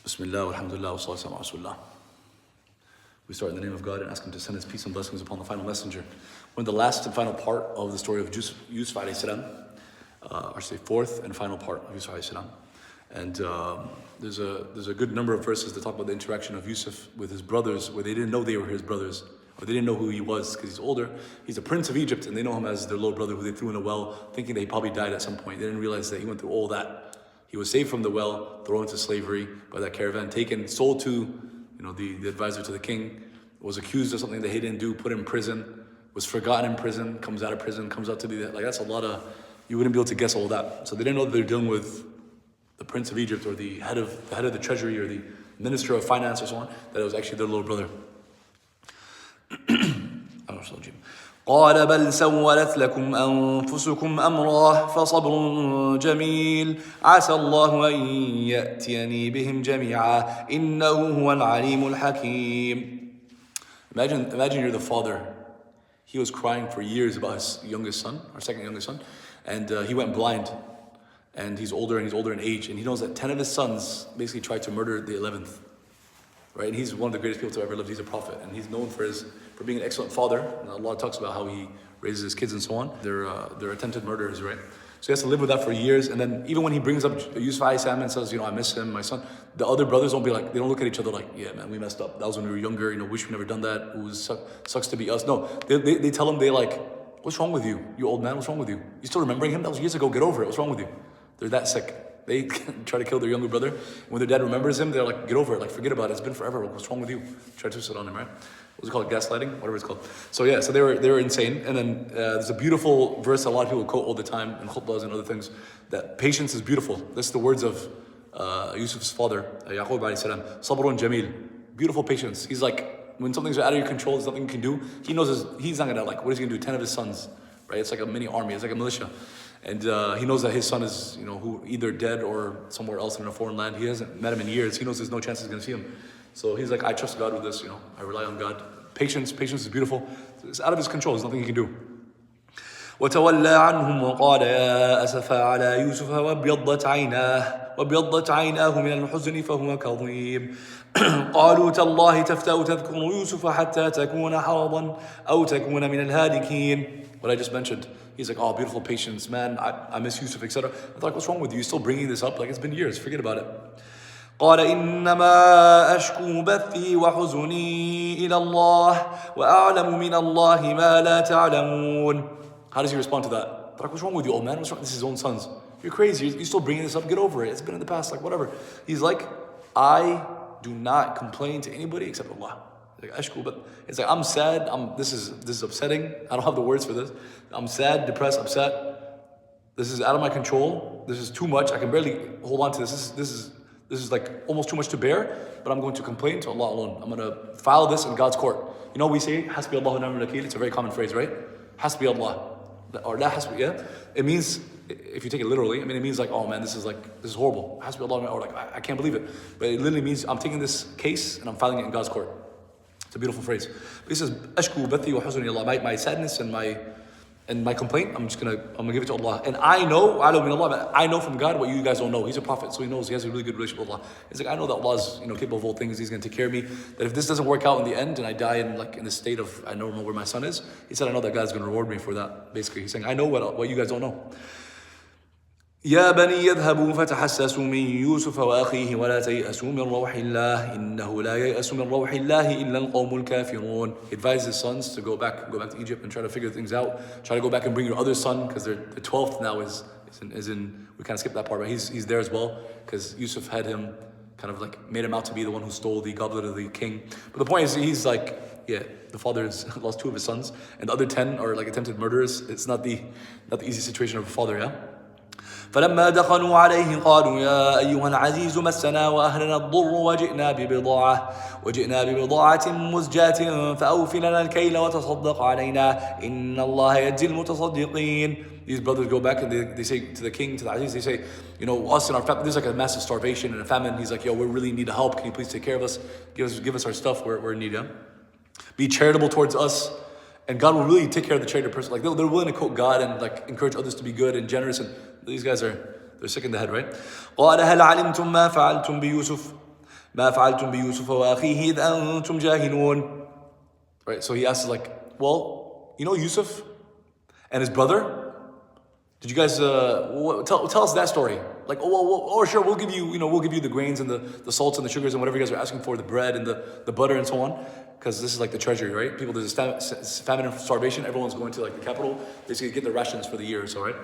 Bismillah, alhamdulillah, wa salatu wa rasulullah. We start in the name of God and ask Him to send His peace and blessings upon the final messenger. We're in the last and final part of the story of Yusuf alayhi salam, or say fourth and final part of Yusuf alayhi salam. And there's a good number of verses that talk about the interaction of Yusuf with his brothers, where they didn't know they were his brothers, or they didn't know who he was because he's older. He's a prince of Egypt, and they know him as their little brother who they threw in a well, thinking that he probably died at some point. They didn't realize that he went through all that. He was saved from the well, thrown into slavery by that caravan, taken, sold to, the advisor to the king, was accused of something that he didn't do, put in prison, was forgotten in prison, comes out of prison, comes out to be that. Like, that's a lot of, you wouldn't be able to guess all that. So they didn't know that they're dealing with the prince of Egypt, or the head of the treasury, or the minister of finance, or so on, that it was actually their little brother. قال بل سولت لكم أنفسكم أمرا فصبر جميل عسى الله أن يأتيني بهم جميعا إنه هو العليم الحكيم. Imagine you're the father. He was crying for years about his youngest son, or second youngest son, and he went blind. And he's older in age, and he knows that 10 of his sons basically tried to murder the 11th. Right? And he's one of the greatest people to ever live. He's a prophet, and he's known for being an excellent father. And Allah talks about how he raises his kids and so on. They're attempted murderers, right? So he has to live with that for years. And then even when he brings up Yusuf alayhi salam and says, I miss him, my son, the other brothers don't look at each other like, yeah, man, we messed up. That was when we were younger. Wish we never done that. It sucks to be us. No, they tell him, what's wrong with you? You old man, what's wrong with you? You still remembering him? That was years ago. Get over it. What's wrong with you? They're that sick. They try to kill their younger brother. When their dad remembers him, they're like, get over it. Like, forget about it. It's been forever. What's wrong with you? Try to sit on him, right? What's it called? Gaslighting? Whatever it's called. So yeah, so they were insane. And then there's a beautiful verse a lot of people quote all the time in khutbahs and other things, that patience is beautiful. This is the words of Yusuf's father, Yaqub alayhi salam. Sabrun jamil. Beautiful patience. He's like, when something's out of your control, there's nothing you can do. He knows he's not gonna, what is he gonna do? 10 of his sons, right? It's like a mini army. It's like a militia. And he knows that his son is, who either dead or somewhere else in a foreign land. He hasn't met him in years. He knows there's no chance he's going to see him. So he's like, I trust God with this, I rely on God. Patience is beautiful. It's out of his control. There's nothing he can do. وتولى عنهم وقال يا أسفا على يوسف وابيضت عيناه من الحزن فهو كظيم قالوا تالله تفتأ تذكر يوسف حتى تكون حرضا أو تكون من الهالكين. What I just mentioned. He's like, oh, beautiful patience, man. I miss Yusuf, etc. I thought, what's wrong with you? You're still bringing this up? Like, it's been years. Forget about it. قال إنما أشكو بثي وحزني إلى الله وأعلم من الله ما لا تعلمون. How does he respond to that? Like, what's wrong with you, old man? What's wrong? This is his own sons. You're crazy. You're still bringing this up. Get over it. It's been in the past. Like, whatever. He's like, I do not complain to anybody except Allah. Like, ashku, but it's like, I'm sad. This is upsetting. I don't have the words for this. I'm sad, depressed, upset. This is out of my control. This is too much. I can barely hold on to this. This is like almost too much to bear. But I'm going to complain to Allah alone. I'm going to file this in God's court. We say, Hasbi Allah wa ni'mal wakeel. It's a very common phrase, right? Hasbi Allah. Or la hasbi, yeah? It means, if you take it literally, it means like, oh man, this is horrible. Hasbi Allah, or like, I can't believe it. But it literally means I'm taking this case and I'm filing it in God's court. It's a beautiful phrase. But he says, Ashku bathi wa huzni Allah. My sadness and my complaint, I'm gonna give it to Allah. And I know from God what you guys don't know. He's a prophet, so he knows. He has a really good relationship with Allah. He's like, I know that Allah's capable of all things. He's gonna take care of me. That if this doesn't work out in the end and I die in the state of I don't know where my son is, he said, I know that God's gonna reward me for that. Basically, he's saying, I know what you guys don't know. يا بني يذهبوا فتحسسوا من يوسف وأخيه ولا تيأسوا من روح الله إنه لا ييأس من روح الله إلا القوم الكافرون. He advised his sons to go back to Egypt and try to figure things out. Try to go back and bring your other son, because the 12th now is in. We kind of skipped that part, but he's there as well, because Yusuf had him kind of like made him out to be the one who stole the goblet of the king. But the point is, he's like, yeah, the father has lost 2 of his sons, and the other 10 are like attempted murderers. It's not the easy situation of a father, yeah. فلما دخلوا عليه قالوا يا أيها العزيز مسنا وأهلنا الضر وجئنا ببضاعة مزجاة فأوف لنا الكيل وتصدق علينا إن الله يجزي المتصدقين. These brothers go back and they say to the king, to the Aziz, they say, us and our family, there's like a massive starvation and a famine. He's like, we really need help. Can you please take care of us? Give us our stuff. We're in need. Yeah? Be charitable towards us. And God will really take care of the traitor person. Like they're willing to quote God and like encourage others to be good and generous. And these guys they're sick in the head, right? قال هل علمتم ما فعلتم بيوسف ما فعلتم بيوسف وأخيه إذ أنتم جاهلون. Right, so he asks like, well, you know Yusuf and his brother? Did you guys tell us that story? Like, sure, we'll give you, we'll give you the grains and the salts and the sugars and whatever you guys are asking for, the bread and the butter and so on, because this is like the treasury, right? People, there's a famine and starvation. Everyone's going to like the capital, basically get their rations for the year, so right.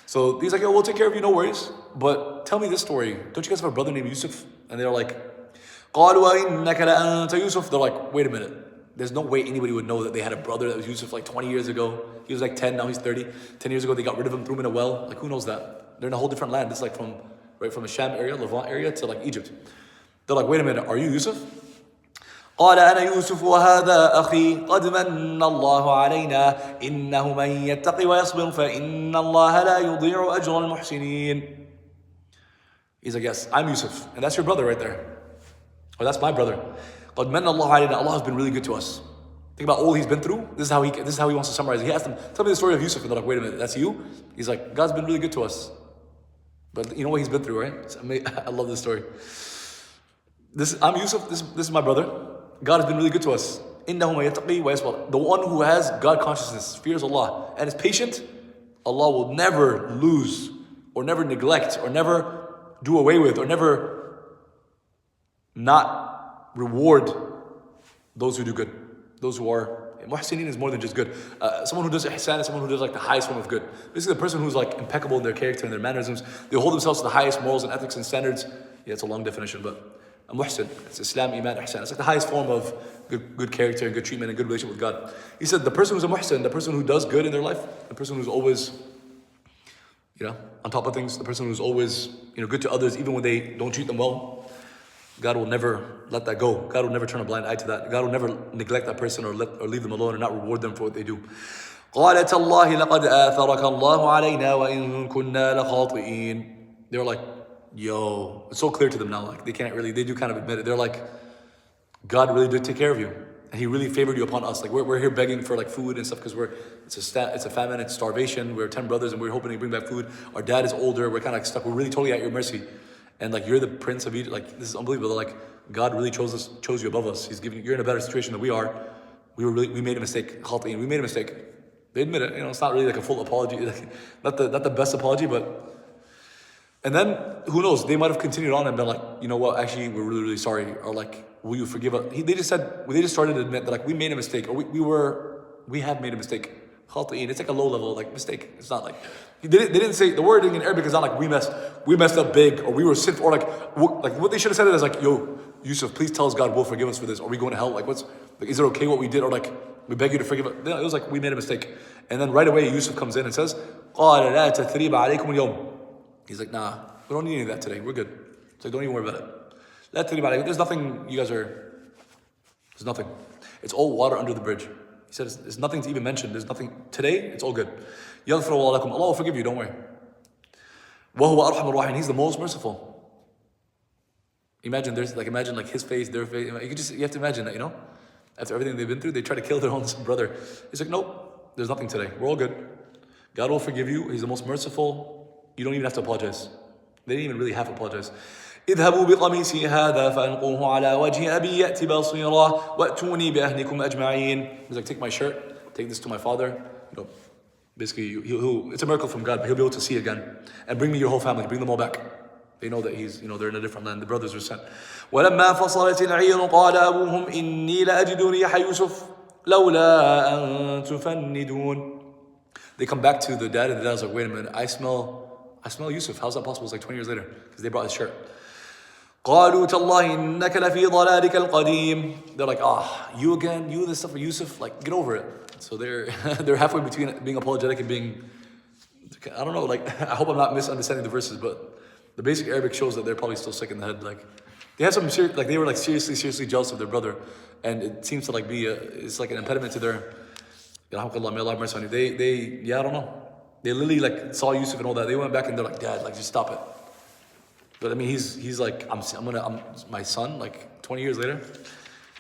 So he's like, we'll take care of you, no worries. But tell me this story. Don't you guys have a brother named Yusuf? And they're like, قالوا إنك لأنت يوسف. They're like, wait a minute. There's no way anybody would know that they had a brother that was Yusuf like 20 years ago. He was like 10, now he's 30. 10 years ago, they got rid of him, threw him in a well. Like, who knows that? They're in a whole different land. This is like from the Sham area, Levant area, to like Egypt. They're like, wait a minute, are you Yusuf? قال أنا يوسف وهذا أخي قد من الله علينا إنه من يتقي ويصبر فإن الله لا يضيع أجر المحسنين. He's like, yes, I'm Yusuf, and that's your brother right there. Or that's my brother. قد من الله علينا. Allah has been really good to us. Think about all he's been through. This is how he wants to summarize it. He asked them, tell me the story of Yusuf, and they're like, wait a minute, that's you? He's like, God's been really good to us. But you know what he's been through, right? I love this story. I'm Yusuf, this is my brother. God has been really good to us. إِنَّهُ مَن يَتَّقِي وَيَصْبِرُ. The one who has God consciousness, fears Allah, and is patient, Allah will never lose, or never neglect, or never do away with, or never not reward those who do good. Those who are, muhsinin is more than just good. Someone who does ihsan is someone who does like the highest form of good. Basically the person who's like impeccable in their character and their mannerisms, they hold themselves to the highest morals and ethics and standards. Yeah, it's a long definition, but a muhsin, it's Islam, Iman, ihsan. It's like the highest form of good character and good treatment and good relationship with God. He said the person who's a muhsin, the person who does good in their life, the person who's always, on top of things, the person who's always, good to others even when they don't treat them well, God will never let that go. God will never turn a blind eye to that. God will never neglect that person or leave them alone and not reward them for what they do. قَالَ تَاللَّهِ لَقَدْ آثَرَكَ اللَّهُ عَلَيْنَا وَإِن كُنَّا لَخَاطِئِينَ. They're like, yo, it's so clear to them now. Like they do kind of admit it. They're like, God really did take care of you. And he really favored you upon us. Like we're here begging for like food and stuff because it's a famine, it's starvation. We're 10 brothers and we're hoping to bring back food. Our dad is older. We're kind of like stuck. We're really totally at your mercy. And like you're the prince of Egypt, like this is unbelievable. Like God really chose you above us. You're in a better situation than we are. We made a mistake. We made a mistake. They admit it. It's not really like a full apology, like, not the best apology, but. And then who knows? They might have continued on and been like, you know what? Actually, we're really, really sorry. Or like, will you forgive us? They just started to admit that like we made a mistake, or we have made a mistake. Khati'in, it's like a low level like mistake. It's not like they didn't say the wording in Arabic is not like we messed up big or we were sinful, or like what they should have said it is like, yo, Yusuf, please tell us God will forgive us for this. Are we going to hell? Like is it okay what we did? Or like we beg you to forgive us. It was like we made a mistake. And then right away Yusuf comes in and says, قَالَ لَا تَثْرِيبَ عَلَيْكُمُ الْيَوْمِ. He's like, nah, we don't need any of that today. We're good. It's like, don't even worry about it. لَا تَثْرِيبَ عَلَيْكُمْ. There's nothing. There's nothing. It's all water under the bridge. He said, there's nothing to even mention. There's nothing. Today, it's all good. يَغْفِرُ اللَّهُ لَكُمْ. Allah will forgive you, don't worry. وَهُوَ أَرْحَمُ الرَّاحِمِينَ. He's the most merciful. Imagine his face, their face. You have to imagine that, After everything they've been through, they try to kill their own brother. He's like, nope, there's nothing today. We're all good. God will forgive you. He's the most merciful. You don't even have to apologize. They didn't even really have to apologize. اذهبوا بقميصي هذا فألقوه على وجه أبي يأتي بصيرا وأتوني بأهلكم أجمعين. He's like, take my shirt, take this to my father. Basically, it's a miracle from God, but he'll be able to see again. And bring me your whole family, bring them all back. They know that they're in a different land. The brothers were sent. ولما فصلت العير قال أبوهم إني لأجد ريح يوسف لولا أن تفندون. They come back to the dad, and the dad's like, wait a minute, I smell Yusuf. How's that possible? It's like 20 years later, because they brought his shirt. قالوا تالله إنك لفي ضلالك القديم. They're like, you again? You this stuff for Yusuf? Like, get over it. So they're halfway between being apologetic and being, I don't know, like, I hope I'm not misunderstanding the verses, but the basic Arabic shows that they're probably still sick in the head. Like, they had some serious, like they were like seriously jealous of their brother, and it seems to like be it's like an impediment to their. May Allah have mercy on you. They I don't know. They literally like saw Yusuf and all that. They went back and they're like, Dad, like just stop it. But I mean, he's like, I'm my son. Like 20 years later,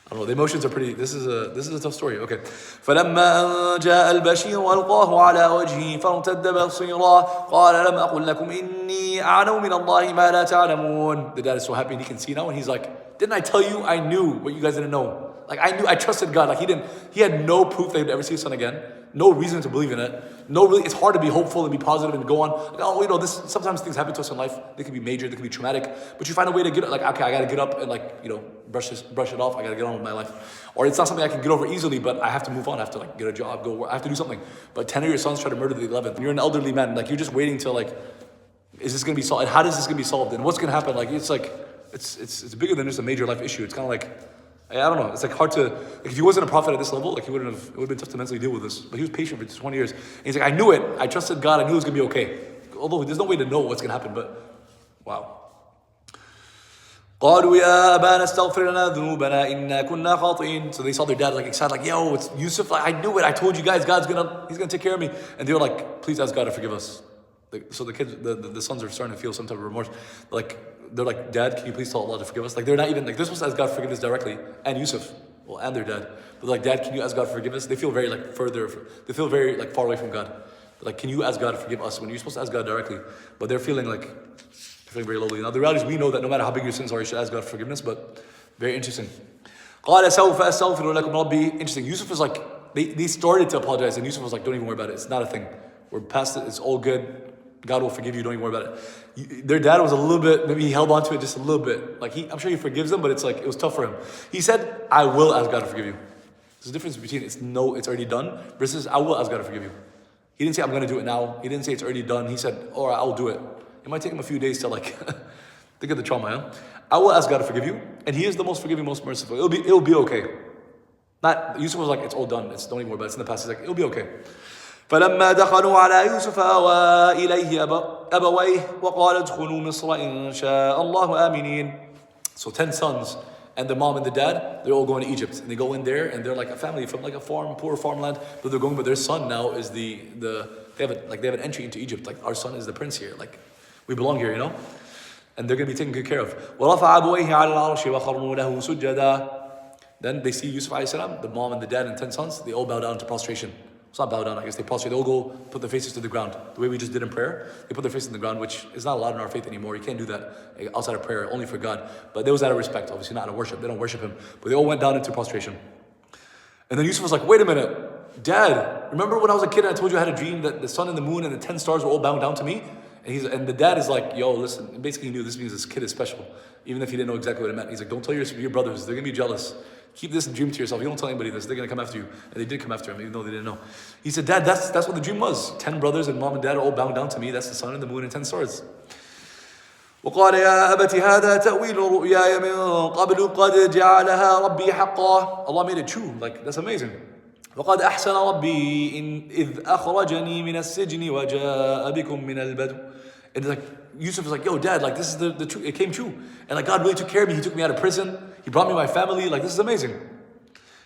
I don't know. The emotions are pretty. This is a tough story. Okay. فلما جاء البشير ألقاه على وجهه فارتد بصيرا قال لم أقل لكم إني إِنِّي أَعْلَمُ مِنَ اللَّهِ مَا لَا تَعْلَمُونَ. The dad is so happy and he can see now, and he's like, didn't I tell you? I knew what you guys didn't know. Like I knew, I trusted God. Like he had no proof that he'd ever see his son again. No reason to believe in it. It's hard to be hopeful and be positive and go on. Like, oh, sometimes things happen to us in life. They can be major, they can be traumatic, but you find a way to get it. Like, okay, I gotta get up and brush it off. I gotta get on with my life. Or it's not something I can get over easily, but I have to move on. I have to get a job, go work. I have to do something. But 10 of your sons try to murder the 11th. And you're an elderly man. Like, you're just waiting till is this gonna be solved? And how is this gonna be solved? And what's gonna happen? It's bigger than just a major life issue. It's kind of I don't know. It's hard to, if he wasn't a prophet at this level, it would have been tough to mentally deal with this. But he was patient for 20 years. And he's like, I knew it. I trusted God. I knew it was going to be okay. Although there's no way to know what's going to happen, but wow. قالوا يا أبانا استغفر لنا ذنوبنا إنا كنا خاطئين. So they saw their dad excited, yo, it's Yusuf. I knew it. I told you guys, he's gonna take care of me. And they were like, please ask God to forgive us. So the kids, the sons are starting to feel some type of remorse. They're like, Dad, can you please tell Allah to forgive us? They're not even, they're supposed to ask God to forgive us directly, and Yusuf, and their dad. But Dad, can you ask God to forgive us? They feel very they feel very far away from God. Can you ask God to forgive us when you're supposed to ask God directly? But they're feeling very lowly. Now the reality is we know that no matter how big your sins are, you should ask God for forgiveness, but very interesting. قال سوف أستغفر لكم ربي. Interesting. Yusuf is they started to apologize, and Yusuf was like, don't even worry about it. It's not a thing. We're past it. It's all good. God will forgive you, don't even worry about it. Their dad was a little bit, maybe he held on to it just a little bit. I'm sure he forgives them, but it's it was tough for him. He said, I will ask God to forgive you. There's a difference between it's already done, versus I will ask God to forgive you. He didn't say, I'm going to do it now. He didn't say it's already done. He said, all right, I'll do it. It might take him a few days to think of the trauma, huh? I will ask God to forgive you, and He is the most forgiving, most merciful. It'll be okay. Not, Yusuf was it's all done. Don't even worry about it. It's in the past. He's it'll be okay. فلما دخلوا على يوسف آوى إليه أبويه وقال ادخلوا مصر إن شاء الله آمنين. So 10 sons and the mom and the dad, they're all going to Egypt, and they go in there, and they're like a family from a poor farmland, but they're going. But their son now is they have an entry into Egypt. Our son is the prince here. We belong here, and they're going to be taken good care of. ورفع أبويه على العرش وخروا له سجدا. Then they see Yusuf alayhi salam, the mom and the dad and 10 sons. They all bow down to prostration. It's not bow down, I guess they prostrate. They all go put their faces to the ground. The way we just did in prayer, they put their faces in the ground, which is not allowed in our faith anymore. You can't do that outside of prayer, only for God. But there was out of respect, obviously not out of worship. They don't worship Him. But they all went down into prostration. And then Yusuf was like, wait a minute, Dad, remember when I was a kid and I told you I had a dream that the sun and the moon and the 10 stars were all bowing down to me? And the dad is like, yo, listen, basically he knew this means this kid is special, even if he didn't know exactly what it meant. He's like, don't tell your brothers, they're going to be jealous. Keep this dream to yourself. You don't tell anybody this. They're going to come after you. And they did come after him, even though they didn't know. He said, Dad, that's what the dream was. 10 brothers and mom and dad are all bowing down to me. That's the sun and the moon and 10 stars. وقال يا أبت هذا تأويل رؤياي من قبل قد جعلها ربي حقا. Allah made it true. That's amazing. وقد أحسن ربي إذ أخرجني من السجن وجاء بكم من البدو. And Yusuf is like, yo, Dad, this is the truth. It came true. And God really took care of me. He took me out of prison. He brought me my family. This is amazing.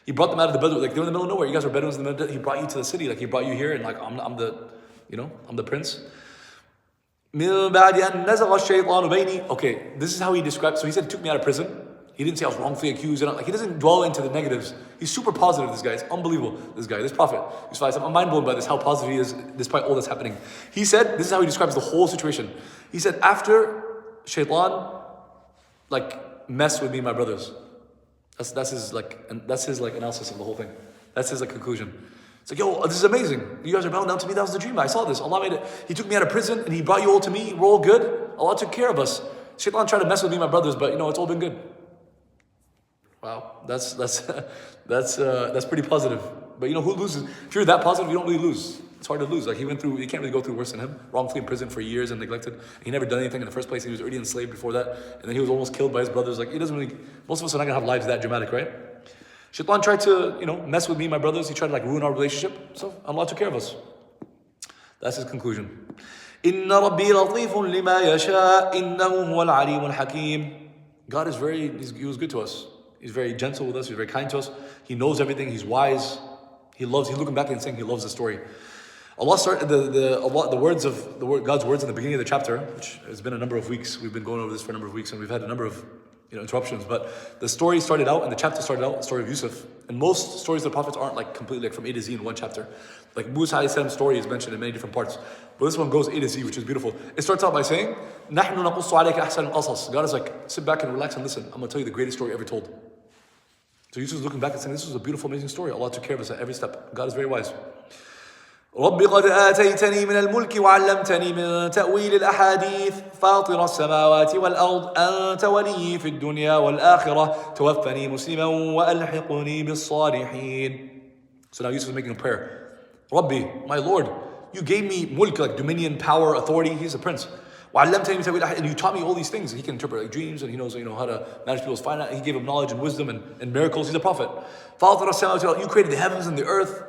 He brought them out of the Bedouin. They were in the middle of nowhere. You guys were Bedouins in the middle. He brought you to the city. He brought you here, and I'm the prince. من بعد أن نزغ الشيطان بيني. Okay, this is how he described. So he said, he took me out of prison. He didn't say I was wrongfully accused. He doesn't dwell into the negatives. He's super positive, this guy. It's unbelievable, this guy, this prophet. I'm mind blown by this, how positive he is despite all that's happening. He said, this is how he describes the whole situation. He said, after Shaitan, messed with me and my brothers. That's his analysis of the whole thing. That's his conclusion. It's yo, this is amazing. You guys are bowing down to me. That was the dream. I saw this. Allah made it. He took me out of prison and He brought you all to me. We're all good. Allah took care of us. Shaitan tried to mess with me and my brothers, but it's all been good. Wow, that's pretty positive. But who loses? If you're that positive, you don't really lose. It's hard to lose. You can't really go through worse than him. Wrongfully in prison for years and neglected. He never done anything in the first place. He was already enslaved before that, and then he was almost killed by his brothers. He doesn't really. Most of us are not gonna have lives that dramatic, right? Shaitan tried to, mess with me and my brothers. He tried to ruin our relationship. So Allah took care of us. That's his conclusion. إِنَّ رَبِّي لَطِيفٌ لِمَا يَشَاءُ إِنَّهُ هُوَ الْعَلِيمُ الْحَكِيمُ. God is He was good to us. He's very gentle with us. He's very kind to us. He knows everything. He's wise. He's looking back and saying He loves the story. Allah started God's words in the beginning of the chapter, which has been a number of weeks. We've been going over this for a number of weeks, and we've had a number of interruptions. But the story started out, and the chapter started out, the story of Yusuf. And most stories of the prophets aren't like completely like from A to Z in one chapter. Like Musa alayhi salam's story is mentioned in many different parts. But this one goes A to Z, which is beautiful. It starts out by saying, نَحْنُ نَقُصُّ عَلَيْكَ أَحْسَنَ الْقَصَصِ. God is like, sit back and relax and listen. I'm going to tell you the greatest story ever told. So Yusuf is looking back and saying, this was a beautiful, amazing story. Allah took care of us at every step. God is very wise. رب قد آتيتني من الملك وعلمتني من تأويل الأحاديث فاطر السماوات والأرض أنت ولي في الدنيا والآخرة توفني مسلما وألحقني بالصالحين. So now Yusuf is making a prayer. Rabbi, my Lord, you gave me mulk, like dominion, power, authority. He's a prince. وعلمتني من تأويل الأحاديث, and you taught me all these things. He can interpret like dreams, and he knows how to manage people's finances. He gave him knowledge and wisdom and miracles. He's a prophet. فاطر السماوات والأرض, you created the heavens and the earth.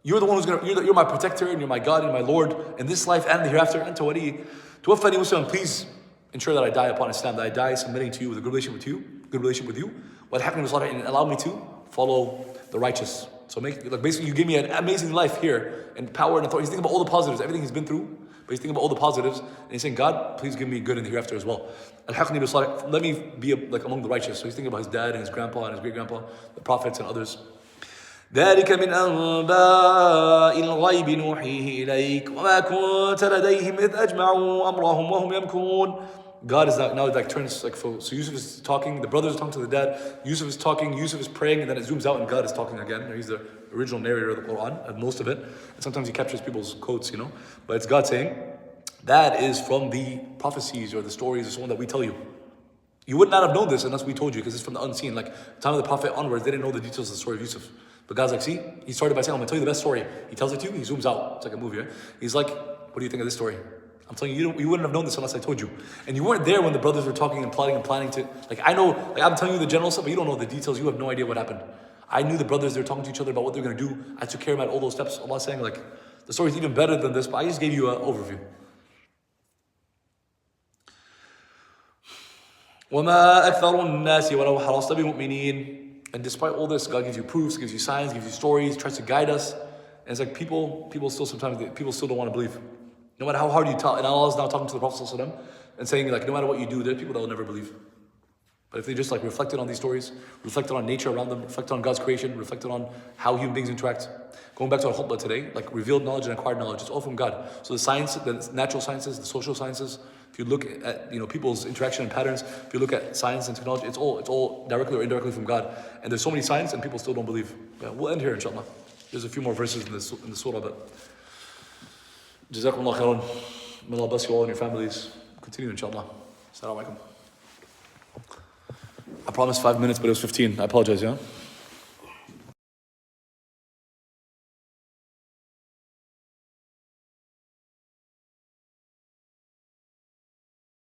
You're the one who's you're my protector and you're my God and my Lord in this life and the hereafter. And توفني مسلما, please ensure that I die upon Islam, that I die submitting to you with a good relationship with you. وَالْحَقْنِي بِالصَّالِحِينَ, and allow me to follow the righteous. So basically you give me an amazing life here and power and authority. He's thinking about all the positives, everything he's been through, but he's thinking about all the positives, and he's saying, God, please give me good in the hereafter as well. الْحَقْنِي بِالصَّالِحِينَ, let me be like among the righteous. So he's thinking about his dad and his grandpa and his great grandpa, the prophets and others. ذلك من أنباء الغيب نوحيه إليك وما كنت لديهم إذ أجمعوا أمرهم وهم يمكرون. God is now like turns like so Yusuf is talking, the brothers are talking to the dad, Yusuf is talking, Yusuf is praying, and then it zooms out and God is talking again. He's the original narrator of the Quran, and most of it. And sometimes he captures people's quotes, But it's God saying, that is from the prophecies or the stories or so on that we tell you. You would not have known this unless we told you, because it's from the unseen. Like the time of the Prophet onwards, they didn't know the details of the story of Yusuf. But God's like, see, he started by saying, I'm going to tell you the best story. He tells it to you, he zooms out. It's like a movie, right? He's like, what do you think of this story? I'm telling you, you wouldn't have known this unless I told you. And you weren't there when the brothers were talking and plotting and planning to, I know, I'm telling you the general stuff, but you don't know the details. You have no idea what happened. I knew the brothers, they were talking to each other about what they were going to do. I took care of them at all those steps. Allah saying, the story's even better than this, but I just gave you an overview. وما أكثر الناس ولو حرصت بمؤمنين. And despite all this, God gives you proofs, gives you signs, gives you stories, tries to guide us. And it's like people still don't want to believe. No matter how hard you tell, and Allah is now talking to the Prophet ﷺ and saying no matter what you do, there are people that will never believe. But if they just reflected on these stories, reflected on nature around them, reflected on God's creation, reflected on how human beings interact. Going back to our khutbah today, revealed knowledge and acquired knowledge, it's all from God. So the science, the natural sciences, the social sciences, if you look at people's interaction and patterns, if you look at science and technology, it's all directly or indirectly from God. And there's so many signs and people still don't believe. Yeah, we'll end here inshallah. There's a few more verses in the surah, but Jazakumullah khairan. May Allah bless you all and your families. Continue inshallah. Assalamu alaikum. I promised 5 minutes, but it was 15. I apologize, yeah?